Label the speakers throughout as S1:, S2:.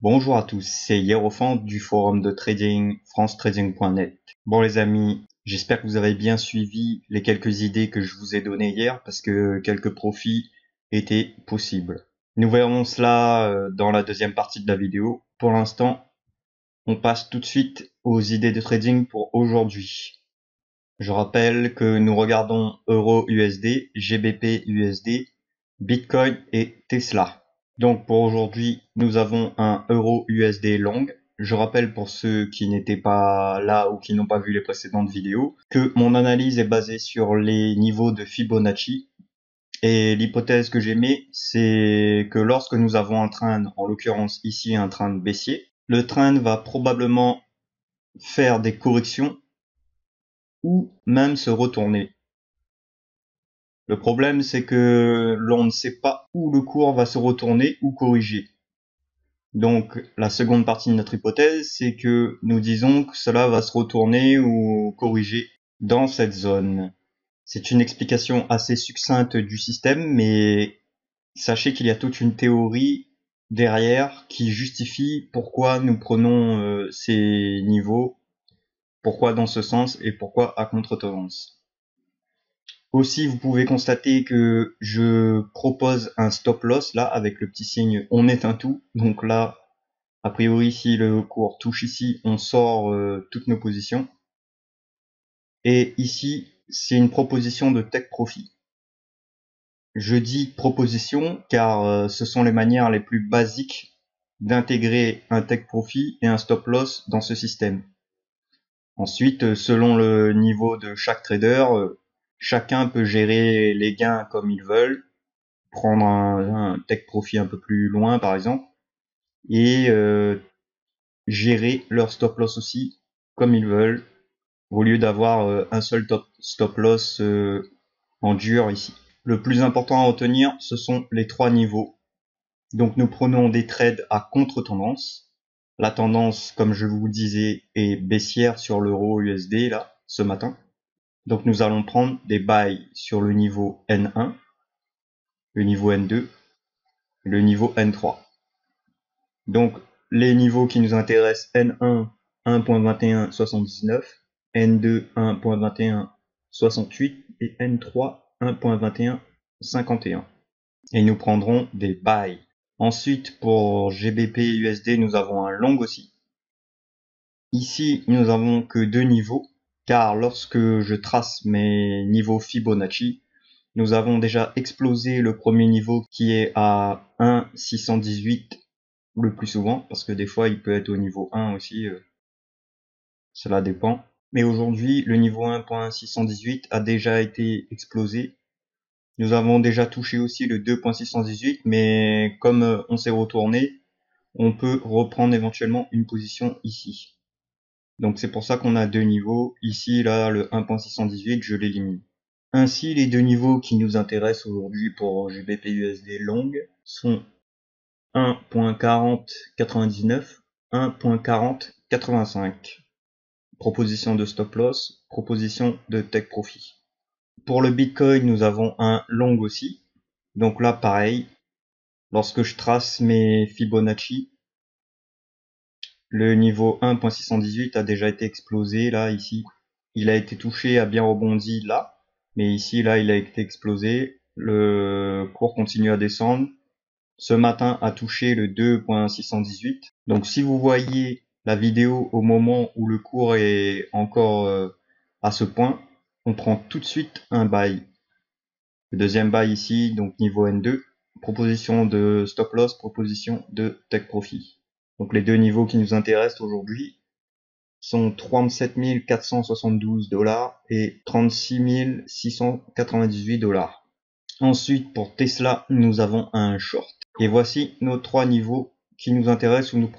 S1: Bonjour à tous, c'est Hierophant du forum de trading francetrading.net. Bon les amis, j'espère que vous avez bien suivi les quelques idées que je vous ai données hier parce que quelques profits étaient possibles. Nous verrons cela dans la deuxième partie de la vidéo. Pour l'instant, on passe tout de suite aux idées de trading pour aujourd'hui. Je rappelle que nous regardons Euro-USD, GBP-USD, Bitcoin et Tesla. Donc pour aujourd'hui, nous avons un Euro-USD long. Je rappelle pour ceux qui n'étaient pas là ou qui n'ont pas vu les précédentes vidéos que mon analyse est basée sur les niveaux de Fibonacci. Et l'hypothèse que j'émets, c'est que lorsque nous avons un trend, en l'occurrence ici un trend baissier, le trend va probablement faire des corrections ou même se retourner. Le problème, c'est que l'on ne sait pas où le cours va se retourner ou corriger. Donc, la seconde partie de notre hypothèse, c'est que nous disons que cela va se retourner ou corriger dans cette zone. C'est une explication assez succincte du système, mais sachez qu'il y a toute une théorie derrière qui justifie pourquoi nous prenons ces niveaux, pourquoi dans ce sens et pourquoi à contre-tendance. Aussi, vous pouvez constater que je propose un stop loss là avec le petit signe on éteint tout. Donc là, a priori, si le cours touche ici, on sort toutes nos positions. Et ici, c'est une proposition de take profit. Je dis proposition car ce sont les manières les plus basiques d'intégrer un take profit et un stop loss dans ce système. Ensuite, selon le niveau de chaque trader, chacun peut gérer les gains comme ils veulent, prendre un take profit un peu plus loin par exemple, et gérer leur stop loss aussi comme ils veulent, au lieu d'avoir un seul stop loss en dur ici. Le plus important à retenir, ce sont les trois niveaux. Donc nous prenons des trades à contre-tendance. La tendance, comme je vous disais, est baissière sur l'euro USD là, ce matin. Donc nous allons prendre des buys sur le niveau N1, le niveau N2, et le niveau N3. Donc les niveaux qui nous intéressent, N1 1.2179, N2 1.2168 et N3 1.2151. Et nous prendrons des buys. Ensuite, pour GBP USD, nous avons un long aussi. Ici, nous avons que deux niveaux, car lorsque je trace mes niveaux Fibonacci, nous avons déjà explosé le premier niveau qui est à 1,618 le plus souvent, parce que des fois il peut être au niveau 1 aussi, cela dépend. Mais aujourd'hui, le niveau 1.618 a déjà été explosé. Nous avons déjà touché aussi le 2.618, mais comme on s'est retourné, on peut reprendre éventuellement une position ici. Donc c'est pour ça qu'on a deux niveaux. Ici, là, le 1.618, je l'élimine. Ainsi, les deux niveaux qui nous intéressent aujourd'hui pour GBP/USD long sont 1.4099, 1.4085. Proposition de stop loss, proposition de take profit. Pour le Bitcoin, nous avons un long aussi. Donc là, pareil, lorsque je trace mes Fibonacci, le niveau 1.618 a déjà été explosé, là, ici. Il a été touché, a bien rebondi là. Mais ici, là, il a été explosé. Le cours continue à descendre. Ce matin a touché le 2.618. Donc si vous voyez la vidéo au moment où le cours est encore à ce point, on prend tout de suite un buy. Le deuxième buy ici, donc niveau N2, proposition de stop loss, proposition de take profit. Donc les deux niveaux qui nous intéressent aujourd'hui sont 37 472 $ et 36 698 $. Ensuite, pour Tesla, nous avons un short. Et voici nos trois niveaux qui nous intéressent où nous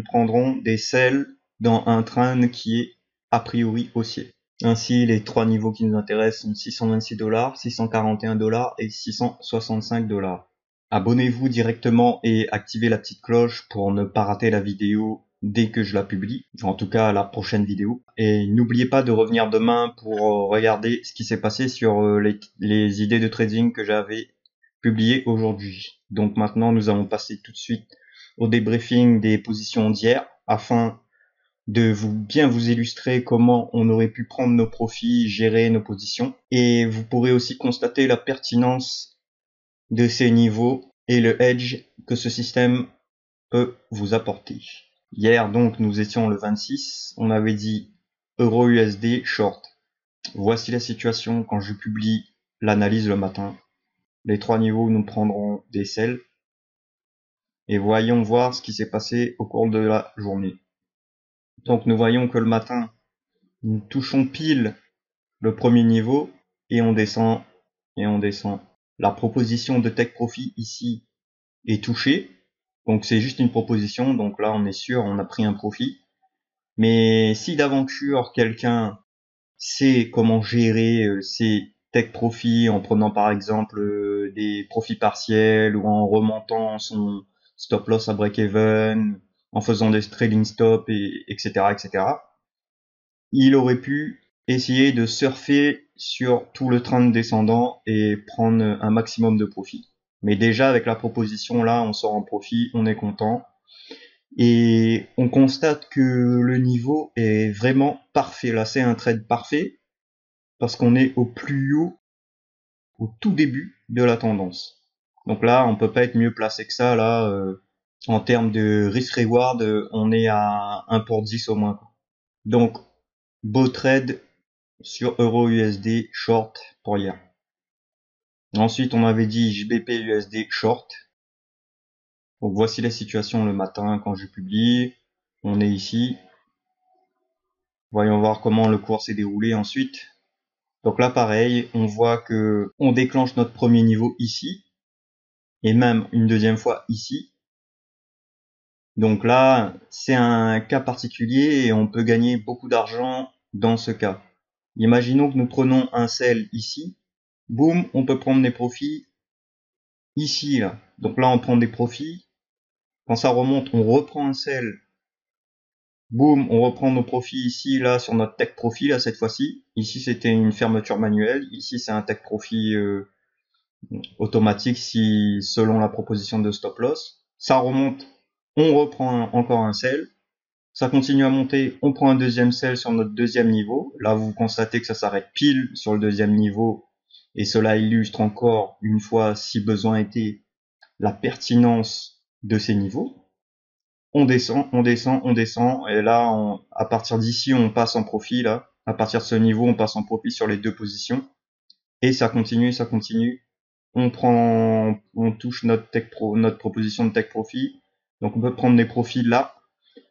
S1: prendrons des sells dans un trend qui est a priori haussier. Ainsi, les trois niveaux qui nous intéressent sont 626 $, 641 $ et 665 $. Abonnez-vous directement et activez la petite cloche pour ne pas rater la vidéo dès que je la publie, en tout cas la prochaine vidéo. Et n'oubliez pas de revenir demain pour regarder ce qui s'est passé sur les idées de trading que j'avais publiées aujourd'hui. Donc maintenant, nous allons passer tout de suite au débriefing des positions d'hier afin de bien vous illustrer comment on aurait pu prendre nos profits, gérer nos positions. Et vous pourrez aussi constater la pertinence de ces niveaux et le hedge que ce système peut vous apporter. Hier, donc, nous étions le 26. On avait dit Euro USD short. Voici la situation quand je publie l'analyse le matin. Les 3 niveaux nous prendront des sells. Et voyons voir ce qui s'est passé au cours de la journée. Donc nous voyons que le matin, nous touchons pile le premier niveau et on descend et on descend. La proposition de take profit ici est touchée. Donc c'est juste une proposition. Donc là on est sûr, on a pris un profit. Mais si d'aventure quelqu'un sait comment gérer ses take profits en prenant par exemple des profits partiels ou en remontant son stop loss à break-even, en faisant des trailing stop et etc., etc., il aurait pu essayer de surfer sur tout le train descendant et prendre un maximum de profit. Mais déjà avec la proposition là, on sort en profit, on est content. Et on constate que le niveau est vraiment parfait. Là, c'est un trade parfait parce qu'on est au plus haut, au tout début de la tendance. Donc là, on peut pas être mieux placé que ça. Là, en termes de risk-reward, on est à 1 pour 10 au moins. Donc, beau trade sur Euro USD short pour hier. Ensuite, on avait dit JBP USD short. Donc voici la situation le matin quand je publie. On est ici. Voyons voir comment le cours s'est déroulé ensuite. Donc là, pareil, on voit que on déclenche notre premier niveau ici, et même une deuxième fois ici. Donc là, c'est un cas particulier et on peut gagner beaucoup d'argent dans ce cas. Imaginons que nous prenons un sell ici. Boum, on peut prendre des profits ici, là. Donc là, on prend des profits. Quand ça remonte, on reprend un sell. Boum, on reprend nos profits ici, là, sur notre take profit, là, cette fois-ci. Ici, c'était une fermeture manuelle. Ici, c'est un take profit automatique si selon la proposition de stop loss. Ça remonte, on reprend encore un sell. Ça continue à monter, on prend un deuxième sell sur notre deuxième niveau. Là, vous constatez que ça s'arrête pile sur le deuxième niveau. Et cela illustre encore une fois, si besoin était, la pertinence de ces niveaux. On descend, on descend, on descend. Et là, à partir d'ici, on passe en profit. Là, à partir de ce niveau, on passe en profit sur les deux positions. Et ça continue, ça continue. On touche notre proposition de take profit. Donc on peut prendre des profits là,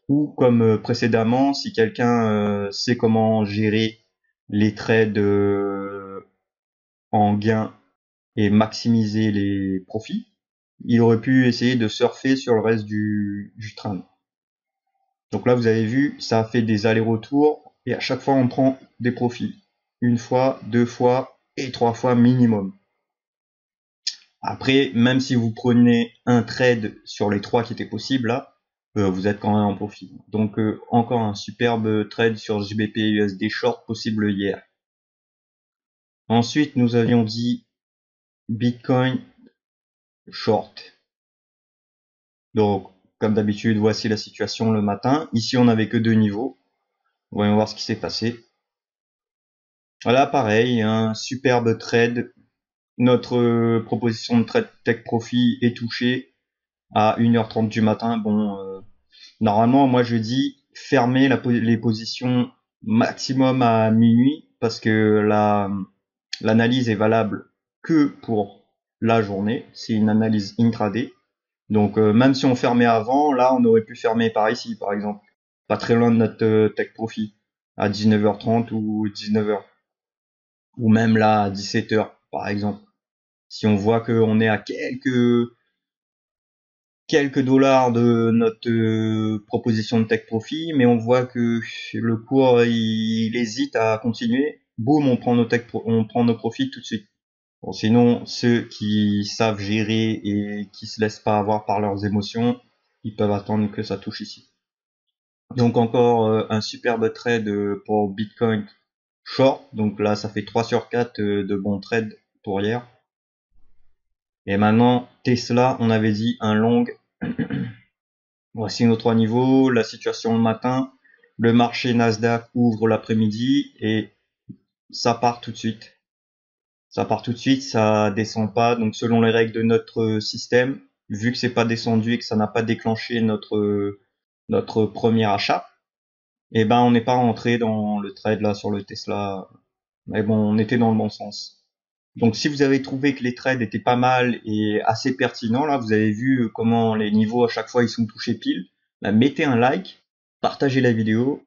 S1: ou comme précédemment, si quelqu'un sait comment gérer les trades en gain et maximiser les profits, il aurait pu essayer de surfer sur le reste du train. Donc là, vous avez vu, ça a fait des allers-retours et à chaque fois, on prend des profits. Une fois, 2 fois et 3 fois minimum. Après, même si vous prenez un trade sur les 3 qui étaient possibles, là, vous êtes quand même en profit. Donc encore un superbe trade sur JBP USD short possible hier. Ensuite, nous avions dit Bitcoin short. Donc, comme d'habitude, voici la situation le matin. Ici, on n'avait que 2 niveaux. Voyons voir ce qui s'est passé. Voilà, pareil, un superbe trade. Notre proposition de trade take profit est touchée à 1h30 du matin. Bon, normalement, moi je dis fermer les positions maximum à minuit parce que l'analyse est valable que pour la journée. C'est une analyse intraday. Donc même si on fermait avant, là on aurait pu fermer par ici par exemple. Pas très loin de notre take profit à 19h30 ou 19h. Ou même là à 17h par exemple. Si on voit qu'on est à quelques dollars de notre proposition de take profit, mais on voit que le cours il hésite à continuer, boum, on prend nos profits tout de suite. Bon, sinon, ceux qui savent gérer et qui se laissent pas avoir par leurs émotions, ils peuvent attendre que ça touche ici. Donc encore un superbe trade pour Bitcoin short. Donc là, ça fait 3 sur 4 de bons trades pour hier. Et maintenant, Tesla, on avait dit un long Voici nos trois niveaux, la situation le matin, le marché Nasdaq ouvre l'après-midi et ça part tout de suite. Ça part tout de suite, ça descend pas. Donc selon les règles de notre système, vu que c'est pas descendu et que ça n'a pas déclenché notre premier achat, eh ben on n'est pas rentré dans le trade là sur le Tesla. Mais bon, on était dans le bon sens. Donc si vous avez trouvé que les trades étaient pas mal et assez pertinents, là, vous avez vu comment les niveaux à chaque fois ils sont touchés pile, bah, mettez un like, partagez la vidéo,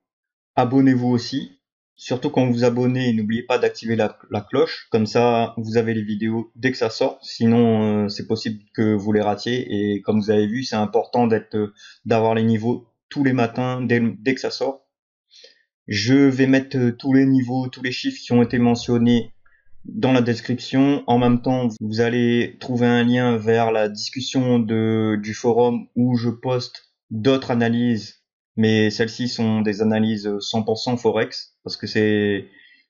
S1: abonnez-vous aussi. Surtout quand vous vous abonnez, n'oubliez pas d'activer la cloche, comme ça vous avez les vidéos dès que ça sort. Sinon, c'est possible que vous les ratiez. Et comme vous avez vu, c'est important d'avoir les niveaux tous les matins dès que ça sort. Je vais mettre tous les niveaux, tous les chiffres qui ont été mentionnés dans la description. En même temps, vous allez trouver un lien vers la discussion du forum où je poste d'autres analyses, mais celles-ci sont des analyses 100% Forex, parce que c'est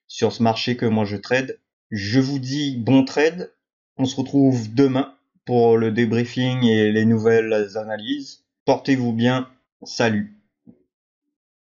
S1: sur ce marché que moi je trade. Je vous dis bon trade. On se retrouve demain pour le débriefing et les nouvelles analyses. Portez-vous bien. Salut.